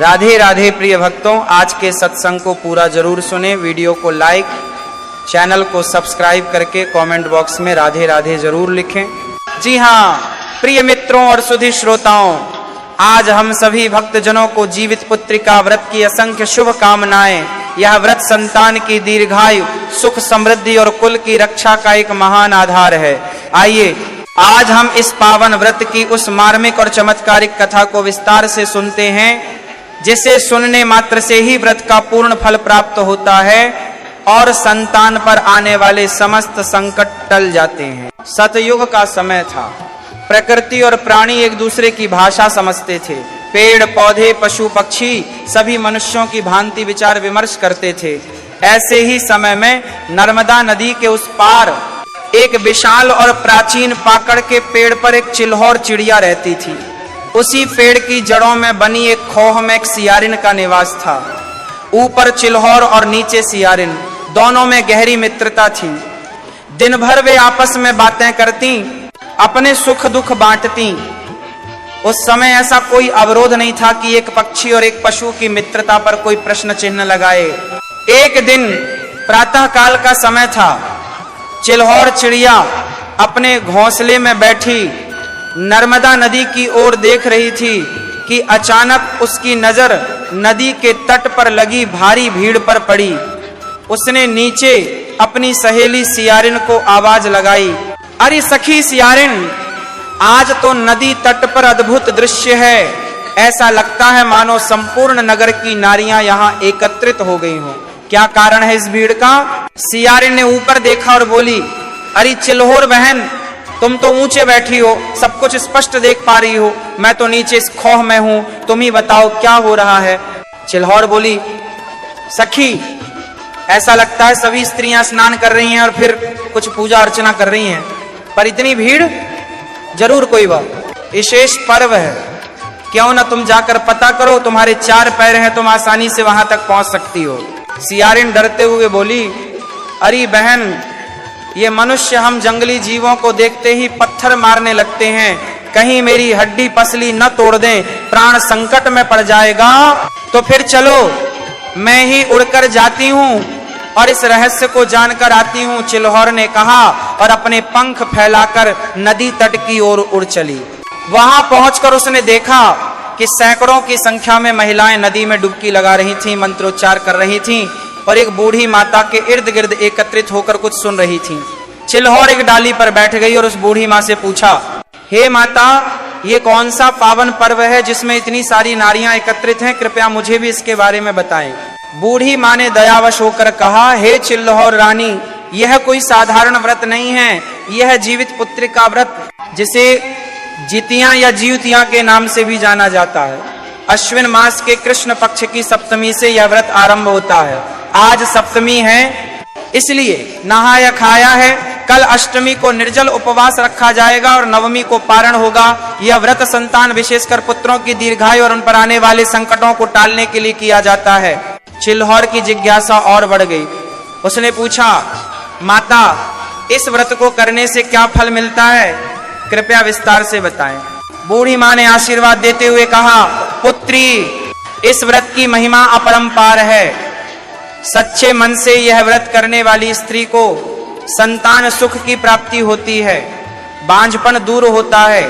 राधे राधे प्रिय भक्तों, आज के सत्संग को पूरा जरूर सुने। वीडियो को लाइक, चैनल को सब्सक्राइब करके कमेंट बॉक्स में राधे राधे जरूर लिखें। जी हाँ प्रिय मित्रों और सुधी श्रोताओं, आज हम सभी भक्तजनों को जीवित पुत्रिका व्रत की असंख्य शुभ कामनाएं। यह व्रत संतान की दीर्घायु, सुख, समृद्धि और कुल की रक्षा का एक महान आधार है। आइए आज हम इस पावन व्रत की उस मार्मिक और चमत्कारिक कथा को विस्तार से सुनते हैं, जिसे सुनने मात्र से ही व्रत का पूर्ण फल प्राप्त होता है और संतान पर आने वाले समस्त संकट टल जाते हैं। सतयुग का समय था। प्रकृति और प्राणी एक दूसरे की भाषा समझते थे। पेड़ पौधे, पशु पक्षी सभी मनुष्यों की भांति विचार विमर्श करते थे। ऐसे ही समय में नर्मदा नदी के उस पार एक विशाल और प्राचीन पाकड़ के पेड़ पर एक चिल्हौर चिड़िया रहती थी। उसी पेड़ की जड़ों में बनी एक खोह में एक सियारिन का निवास था। ऊपर चिल्हौर और नीचे सियारिन, दोनों में गहरी मित्रता थी। दिन भर वे आपस में बातें करती, अपने सुख दुख बांटती। उस समय ऐसा कोई अवरोध नहीं था कि एक पक्षी और एक पशु की मित्रता पर कोई प्रश्न चिन्ह लगाए। एक दिन प्रातः काल का समय था। चिल्हौर चिड़िया अपने घोंसले में बैठी नर्मदा नदी की ओर देख रही थी कि अचानक उसकी नजर नदी के तट पर लगी भारी भीड़ पर पड़ी। उसने नीचे अपनी सहेली सियारिन को आवाज लगाई, अरे सखी सियारिन, आज तो नदी तट पर अद्भुत दृश्य है। ऐसा लगता है मानो संपूर्ण नगर की नारियां यहाँ एकत्रित हो गई हों। क्या कारण है इस भीड़ का? सियारिन ने ऊपर देखा और बोली, अरे चिल्हौर बहन, तुम तो ऊंचे बैठी हो, सब कुछ स्पष्ट देख पा रही हो। मैं तो नीचे इस खोह में हूं, तुम ही बताओ क्या हो रहा है। चिल्हौर बोली, सखी, ऐसा लगता है सभी स्त्रियां स्नान कर रही हैं और फिर कुछ पूजा अर्चना कर रही हैं, पर इतनी भीड़, जरूर कोई विशेष पर्व है। क्यों ना तुम जाकर पता करो, तुम्हारे 4 पैर हैं, तुम आसानी से वहां तक पहुंच सकती हो। सियारिन डरते हुए बोली, अरे बहन, ये मनुष्य हम जंगली जीवों को देखते ही पत्थर मारने लगते हैं, कहीं मेरी हड्डी पसली न तोड़ दें, प्राण संकट में पड़ जाएगा। तो फिर चलो, मैं ही उड़कर जाती हूँ और इस रहस्य को जानकर आती हूँ, चिल्हौर ने कहा और अपने पंख फैलाकर नदी तट की ओर उड़ चली। वहां पहुंचकर उसने देखा कि सैकड़ों की संख्या में महिलाएं नदी में डुबकी लगा रही थीं, मंत्रोच्चार कर रही थीं और एक बूढ़ी माता के इर्द गिर्द एकत्रित होकर कुछ सुन रही थीं। चिल्हौर एक डाली पर बैठ गई और उस बूढ़ी माँ से पूछा, हे माता, ये कौन सा पावन पर्व है जिसमें इतनी सारी नारियां एकत्रित हैं? कृपया मुझे भी इसके बारे में बताएं। बूढ़ी माँ ने दयावश होकर कहा, हे चिल्हौर रानी, यह कोई साधारण व्रत नहीं है, यह जीवित पुत्रिका व्रत, जिसे जितियां या जीवतियां के नाम से भी जाना जाता है। अश्विन मास के कृष्ण पक्ष की सप्तमी से यह व्रत आरंभ होता है। आज सप्तमी है, इसलिए नहाया खाया है। कल अष्टमी को निर्जल उपवास रखा जाएगा और नवमी को पारण होगा। यह व्रत संतान, विशेषकर पुत्रों की दीर्घायु और उन पर आने वाले संकटों को टालने के लिए किया जाता है। चिल्हौर की जिज्ञासा और बढ़ गई। उसने पूछा, माता, इस व्रत को करने से क्या फल मिलता है? कृपया विस्तार से बताएं। बूढ़ी माँ ने आशीर्वाद देते हुए कहा, पुत्री, इस व्रत की महिमा अपरंपार है। सच्चे मन से यह व्रत करने वाली स्त्री को संतान सुख की प्राप्ति होती है, बांझपन दूर होता है,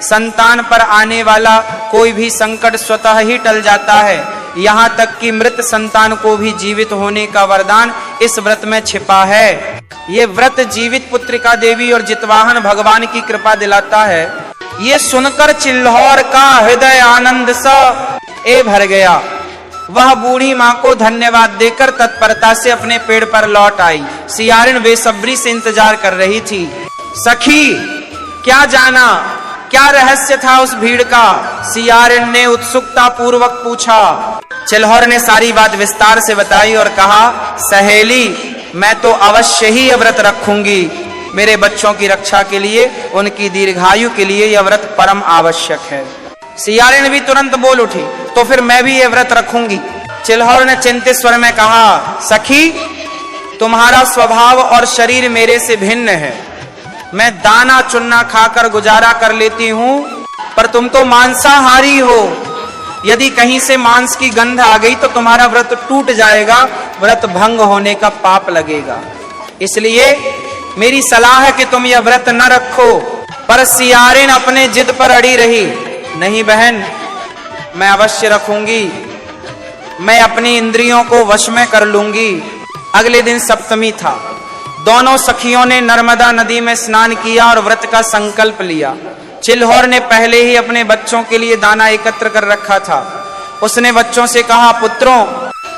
संतान पर आने वाला कोई भी संकट स्वतः ही टल जाता है। यहाँ तक कि मृत संतान को भी जीवित होने का वरदान इस व्रत में छिपा है। ये व्रत जीवित पुत्रिका देवी और जितवाहन भगवान की कृपा दिलाता है। ये सुनकर चिल्हौर का हृदय आनंद से भर गया। वह बूढ़ी माँ को धन्यवाद देकर तत्परता से अपने पेड़ पर लौट आई। सियारिन बेसब्री से इंतजार कर रही थी। सखी, क्या जाना, क्या रहस्य था उस भीड़ का? सियारिन ने उत्सुकता पूर्वक पूछा। चिल्हौर ने सारी बात विस्तार से बताई और कहा, सहेली, मैं तो अवश्य ही यह व्रत रखूंगी। मेरे बच्चों की रक्षा के लिए, उनकी दीर्घायु के लिए यह व्रत परम आवश्यक है। सियारिन भी तुरंत बोल उठी, तो फिर मैं भी यह व्रत रखूंगी। चिल्हौर ने चिंतित स्वर में कहा, सखी, तुम्हारा स्वभाव और शरीर मेरे से भिन्न है। मैं दाना चुन्ना खाकर गुजारा कर लेती हूँ, पर तुम तो मांसाहारी हो। यदि कहीं से मांस की गंध आ गई तो तुम्हारा व्रत टूट जाएगा, व्रत भंग होने का पाप लगेगा। इसलिए मेरी सलाह है कि तुम यह व्रत न रखो। पर सियारिन अपने जिद पर अड़ी रही, नहीं बहन, मैं अवश्य रखूंगी, मैं अपनी इंद्रियों को वश में कर लूंगी। अगले दिन सप्तमी था। दोनों सखियों ने नर्मदा नदी में स्नान किया और व्रत का संकल्प लिया। चिल्होर ने पहले ही अपने बच्चों के लिए दाना एकत्र कर रखा था। उसने बच्चों से कहा, पुत्रों,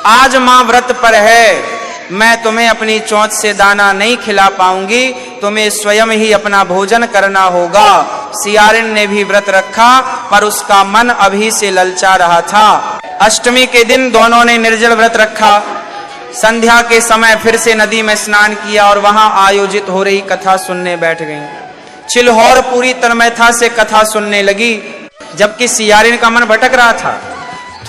आज मां व्रत पर है, मैं तुम्हें अपनी चोंच से दाना नहीं खिला पाऊंगी, तुम्हें स्वयं ही अपना भोजन करना होगा। सियारिन ने भी व्रत रखा, पर उसका मन अभी से ललचा रहा था। अष्टमी के दिन दोनों ने निर्जल व्रत रखा। संध्या के समय फिर से नदी में स्नान किया और वहां आयोजित हो रही कथा सुनने बैठ गईं। चिल्होर पूरी तन्मयता से कथा सुनने लगी, जबकि सियारिन का मन भटक रहा था।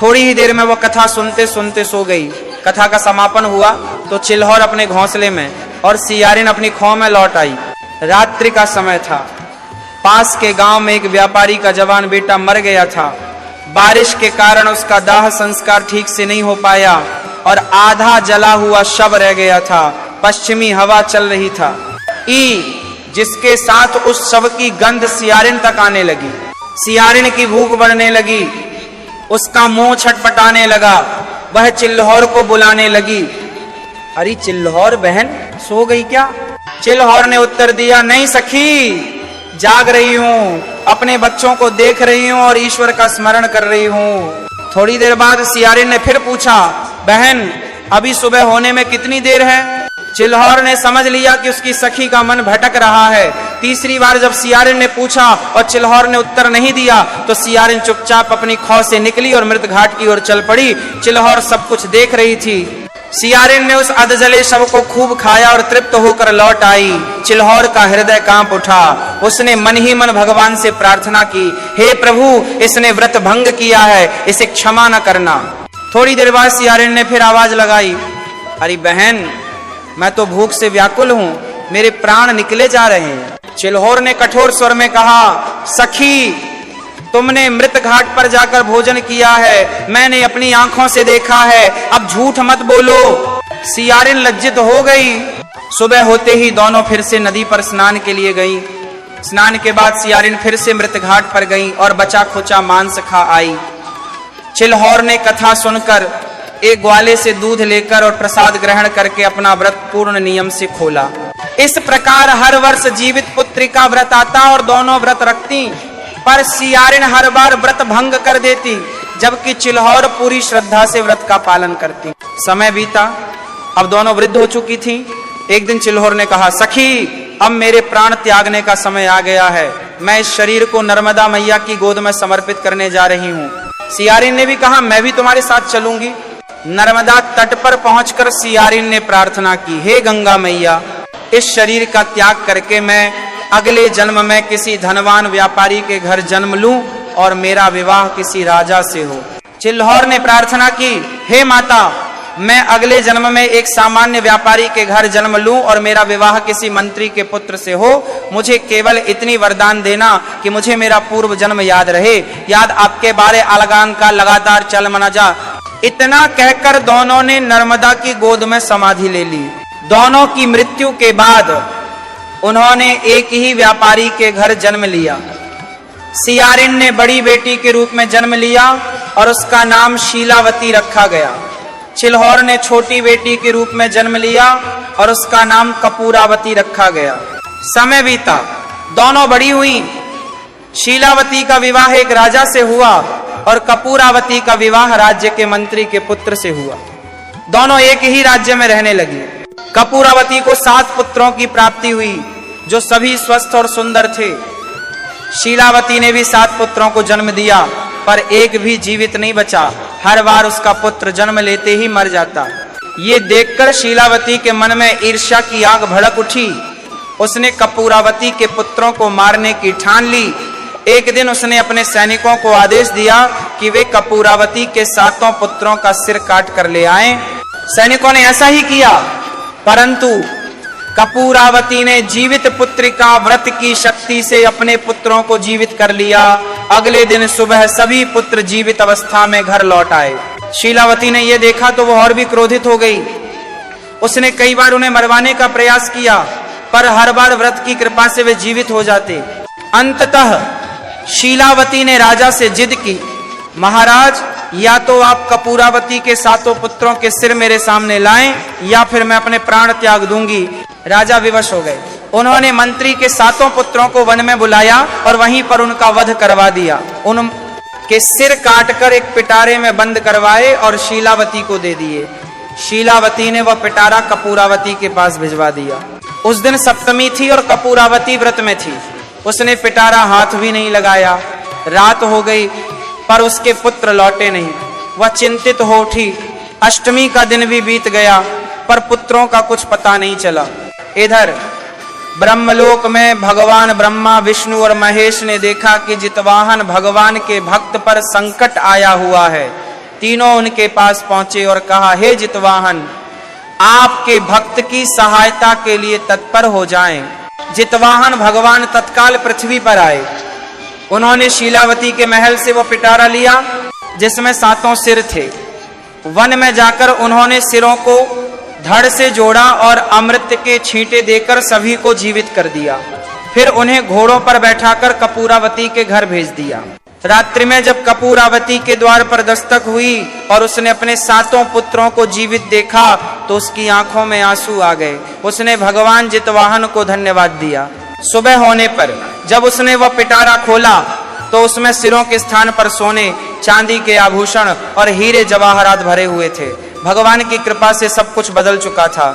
थोड़ी ही देर में वो कथा सुनते सुनते सो गई। कथा का समापन हुआ तो चिल्होर अपने घोंसले में और सियारिन अपनी खौ में लौट आई। रात्रि का समय था। पास के गांव में एक व्यापारी का जवान बेटा मर गया था। बारिश के कारण उसका दाह संस्कार ठीक से नहीं हो पाया और आधा जला हुआ शव रह गया था। पश्चिमी हवा चल रही था, जिसके साथ उस शव की गंध सियारिन तक आने लगी। सियारिन की भूख बढ़ने लगी, उसका मुंह छटपटाने लगा। वह चिल्होर को बुलाने लगी। अरे चिल्होर बहन, सो गई क्या? चिल्होर ने उत्तर दिया, नहीं सखी, जाग रही हूँ, अपने बच्चों को देख रही हूँ और ईश्वर का स्मरण कर रही हूँ। थोड़ी देर बाद सियारिन ने फिर पूछा, बहन, अभी सुबह होने में कितनी देर है? चिल्होर ने समझ लिया कि उसकी सखी का मन भटक रहा है। तीसरी बार जब सियारिन ने पूछा और चिल्होर ने उत्तर नहीं दिया तो सियारिन चुपचाप अपनी खौ से निकली और मृत घाट की ओर चल पड़ी। चिल्होर सब कुछ देख रही थी। सियारिन ने उस अधजले शव को खूब खाया और तृप्त होकर लौट आई। चिल्होर का हृदय कांप उठा। उसने मन ही मन भगवान से प्रार्थना की, हे प्रभु, इसने व्रत भंग किया है, इसे क्षमा न करना। थोड़ी देर बाद सियारिन ने फिर आवाज लगाई, अरे बहन, मैं तो भूख से व्याकुल हूँ, मेरे प्राण निकले जा रहे हैं। चिल्होर ने कठोर स्वर में कहा, सखी, तुमने मृत घाट पर जाकर भोजन किया है, मैंने अपनी आंखों से देखा है, अब झूठ मत बोलो। सियारिन लज्जित हो गई। सुबह होते ही दोनों फिर से नदी पर स्नान के लिए गई। स्नान के बाद सियारिन फिर से मृत घाट पर गई और बचा खुचा मांस खा आई। चिल्होर ने कथा सुनकर एक ग्वाले से दूध लेकर और प्रसाद ग्रहण करके अपना व्रत पूर्ण नियम से खोला। इस प्रकार हर वर्ष जीवित पुत्री का व्रत आता और दोनों व्रत रखती, पर सियारिन हर बार व्रत भंग कर देती, जबकि चिल्होर पूरी श्रद्धा से व्रत का पालन करती। समय बीता, अब दोनों वृद्ध हो चुकी थी। एक दिन चिल्होर ने कहा, सखी, अब मेरे प्राण त्यागने का समय आ गया है, मैं इस शरीर को नर्मदा मैया की गोद में समर्पित करने जा रही हूँ। सियारिन ने भी कहा, मैं भी तुम्हारे साथ चलूंगी। नर्मदा तट पर पहुंचकर सियारिन ने प्रार्थना की, हे गंगा मैया, इस शरीर का त्याग करके मैं अगले जन्म में किसी धनवान व्यापारी के घर जन्म लूं और मेरा विवाह किसी राजा से हो। चिल्होर ने प्रार्थना की, हे माता, मैं अगले जन्म में एक सामान्य व्यापारी के घर जन्म लूं और मेरा विवाह किसी मंत्री के पुत्र से हो। मुझे केवल इतनी वरदान देना कि मुझे मेरा पूर्व जन्म याद रहे, याद आपके बारे अलगान का लगातार चल मना जा। इतना कहकर दोनों ने नर्मदा की गोद में समाधि ले ली। दोनों की मृत्यु के बाद उन्होंने एक ही व्यापारी के घर जन्म लिया। सियारिन ने बड़ी बेटी के रूप में जन्म लिया और उसका नाम शीलावती रखा गया। चिल्होर ने छोटी बेटी के रूप में जन्म लिया और उसका नाम कपूरावती रखा गया। समय बीता, दोनों बड़ी हुई। शीलावती का विवाह एक राजा से हुआ और कपूरावती का विवाह राज्य के मंत्री के पुत्र से हुआ। दोनों एक ही राज्य में रहने लगी। कपूरावती को 7 पुत्रों की प्राप्ति हुई, जो सभी स्वस्थ और सुंदर थे। शीलावती ने भी 7 पुत्रों को जन्म दिया, पर एक भी जीवित नहीं बचा। हर बार उसका पुत्र जन्म लेते ही मर जाता। ये देखकर शीलावती के मन में ईर्ष्या की आग भड़क उठी। उसने कपूरावती के पुत्रों को मारने की ठान ली। एक दिन उसने अपने सैनिकों को आदेश दिया कि वे कपूरावती के 7 पुत्रों का सिर काट कर ले आएं। सैनिकों ने ऐसा ही किया, परंतु कपूरावती ने जीवित पुत्री का व्रत की शक्ति से अपने पुत्रों को जीवित कर लिया अगले दिन सुबह सभी पुत्र जीवित अवस्था में घर लौट आए। शीलावती ने यह देखा तो वह और भी क्रोधित हो गई। उसने कई बार उन्हें मरवाने का प्रयास किया, पर हर बार व्रत की कृपा से वे जीवित हो जाते। अंततः शीलावती ने राजा से जिद की, महाराज, या तो आप कपूरावती के 7 पुत्रों के सिर मेरे सामने लाएं, या फिर मैं अपने प्राण त्याग दूंगी। राजा विवश हो गए। उन्होंने मंत्री के 7 पुत्रों को वन में बुलाया और वहीं पर उनका वध करवा दिया। उनके सिर काटकर एक पिटारे में बंद करवाए और शीलावती को दे दिए। शीलावती ने वह पिटारा कपूरावती के पास भिजवा दिया। उस दिन सप्तमी थी और कपूरावती व्रत में थी। उसने पिटारा हाथ भी नहीं लगाया। रात हो गई पर उसके पुत्र लौटे नहीं। वह चिंतित हो उठी। अष्टमी का दिन भी बीत गया पर पुत्रों का कुछ पता नहीं चला। इधर ब्रह्मलोक में भगवान ब्रह्मा, विष्णु और महेश ने देखा कि जितवाहन भगवान के भक्त पर संकट आया हुआ है। तीनों उनके पास पहुंचे और कहा, हे जितवाहन, आपके भक्त की सहायता के लिए तत्पर हो जाएं। जितवाहन भगवान तत्काल पृथ्वी पर आए। उन्होंने शीलावती के महल से वो पिटारा लिया जिसमें 7 सिर थे। वन में जाकर उन्होंने सिरों को धड़ से जोड़ा और अमृत के छींटे देकर सभी को जीवित कर दिया। फिर उन्हें घोड़ों पर बैठाकर कपूरावती के घर भेज दिया। रात्रि में जब कपूरावती के द्वार पर दस्तक हुई और उसने अपने 7 पुत्रों को जीवित देखा तो उसकी आंखों में आंसू आ गए। उसने भगवान जितवाहन को धन्यवाद दिया। सुबह होने पर जब उसने वह पिटारा खोला तो उसमें सिरों के स्थान पर सोने, चांदी के आभूषण और हीरे जवाहरात भरे हुए थे। भगवान की कृपा से सब कुछ बदल चुका था।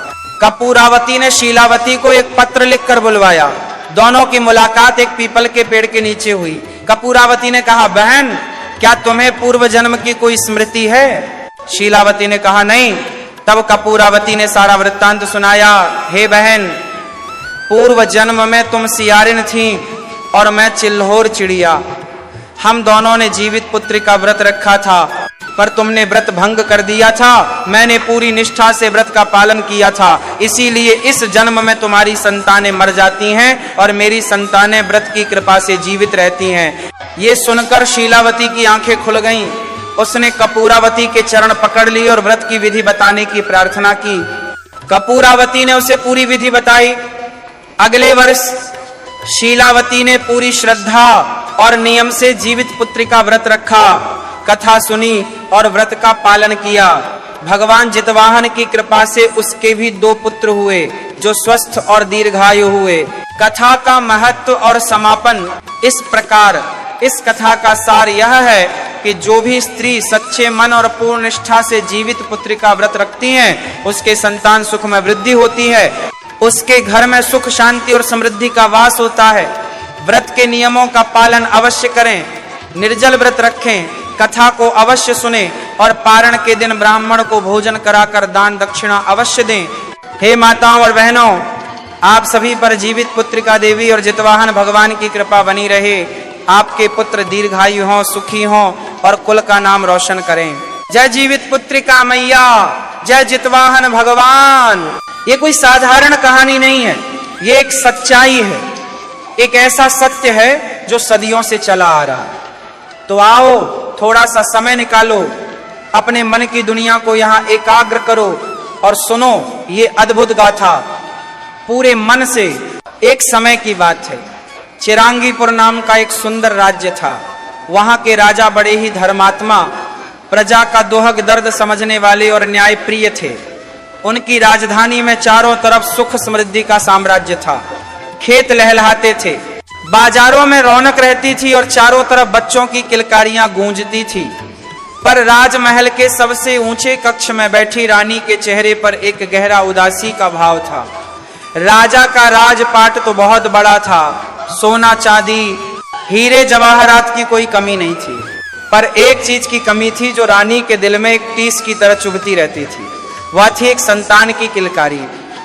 कपूरावती ने शीलावती को एक पत्र लिखकर बुलवाया। दोनों की मुलाकात एक पीपल के पेड़ के नीचे हुई। कपूरावती ने कहा, बहन, क्या तुम्हें पूर्व जन्म की कोई स्मृति है? शीलावती ने कहा, नहीं। तब कपूरावती ने सारा वृत्तांत सुनाया। हे बहन, पूर्व जन्म में तुम सियारिन थी और मैं चिल्होर चिड़िया। हम दोनों ने जीवित पुत्र का व्रत रखा था, पर तुमने व्रत भंग कर दिया था। मैंने पूरी निष्ठा से व्रत का पालन किया था, इसीलिए इस जन्म में तुम्हारी संतानें मर जाती हैं और मेरी संतानें व्रत की कृपा से जीवित रहती हैं। ये सुनकर शीलावती की आंखें खुल गईं। उसने कपूरावती के चरण पकड़ लिए और व्रत की विधि बताने की प्रार्थना की। कपूरावती ने उसे पूरी विधि बताई। अगले वर्ष शीलावती ने पूरी श्रद्धा और नियम से जीवित पुत्री का व्रत रखा, कथा सुनी और व्रत का पालन किया। भगवान जितवाहन की कृपा से उसके भी 2 पुत्र हुए जो स्वस्थ और दीर्घायु हुए। कथा का महत्व और समापन इस प्रकार। इस कथा का सार यह है कि जो भी स्त्री सच्चे मन और पूर्ण निष्ठा से जीवित पुत्र का व्रत रखती हैं, उसके संतान सुख में वृद्धि होती है, उसके घर में सुख, शांति और समृद्धि का वास होता है। व्रत के नियमों का पालन अवश्य करें, निर्जल व्रत रखें, कथा को अवश्य सुने और पारण के दिन ब्राह्मण को भोजन कराकर दान दक्षिणा अवश्य दें। हे माताओं और बहनों, आप सभी पर जीवित पुत्रिका देवी और जितवाहन भगवान की कृपा बनी रहे। आपके पुत्र दीर्घायु हों, सुखी हों और कुल का नाम रोशन करें। जय जीवित पुत्रिका मैया, जय जितवाहन भगवान। ये कोई साधारण कहानी नहीं है, ये एक सच्चाई है, एक ऐसा सत्य है जो सदियों से चला आ रहा है। तो आओ, थोड़ा सा समय निकालो, अपने मन की दुनिया को यहाँ एकाग्र करो और सुनो ये अद्भुत गाथा पूरे मन से। एक समय की बात है, चिरांगीपुर नाम का एक सुंदर राज्य था। वहां के राजा बड़े ही धर्मात्मा, प्रजा का दुहक दर्द समझने वाले और न्यायप्रिय थे। उनकी राजधानी में चारों तरफ सुख समृद्धि का साम्राज्य था। खेत लहलहाते थे, बाजारों में रौनक रहती थी और चारों तरफ बच्चों की किलकारियां गूंजती थी। पर राजमहल के सबसे ऊंचे कक्ष में बैठी रानी के चेहरे पर एक गहरा उदासी का भाव था। राजा का राजपाट तो बहुत बड़ा था, सोना चांदी हीरे जवाहरात की कोई कमी नहीं थी, पर एक चीज की कमी थी जो रानी के दिल में एक टीस की तरह चुभती रहती थी। वह थी एक संतान की किलकारी।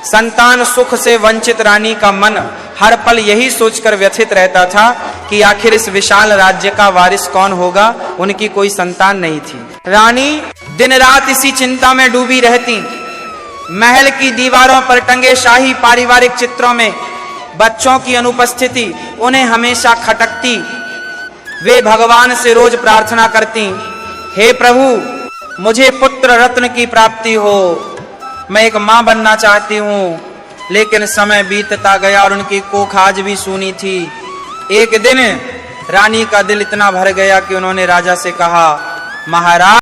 संतान सुख से वंचित रानी का मन हर पल यही सोचकर व्यथित रहता था कि आखिर इस विशाल राज्य का वारिस कौन होगा। उनकी कोई संतान नहीं थी। रानी दिन रात इसी चिंता में डूबी रहती। महल की दीवारों पर टंगे शाही पारिवारिक चित्रों में बच्चों की अनुपस्थिति उन्हें हमेशा खटकती। वे भगवान से रोज प्रार्थना करती, हे प्रभु मुझे पुत्र रत्न की प्राप्ति हो, मैं एक मां बनना चाहती हूँ। लेकिन समय बीतता गया और उनकी कोख आज भी सूनी थी। एक दिन रानी का दिल इतना भर गया कि उन्होंने राजा से कहा, महाराज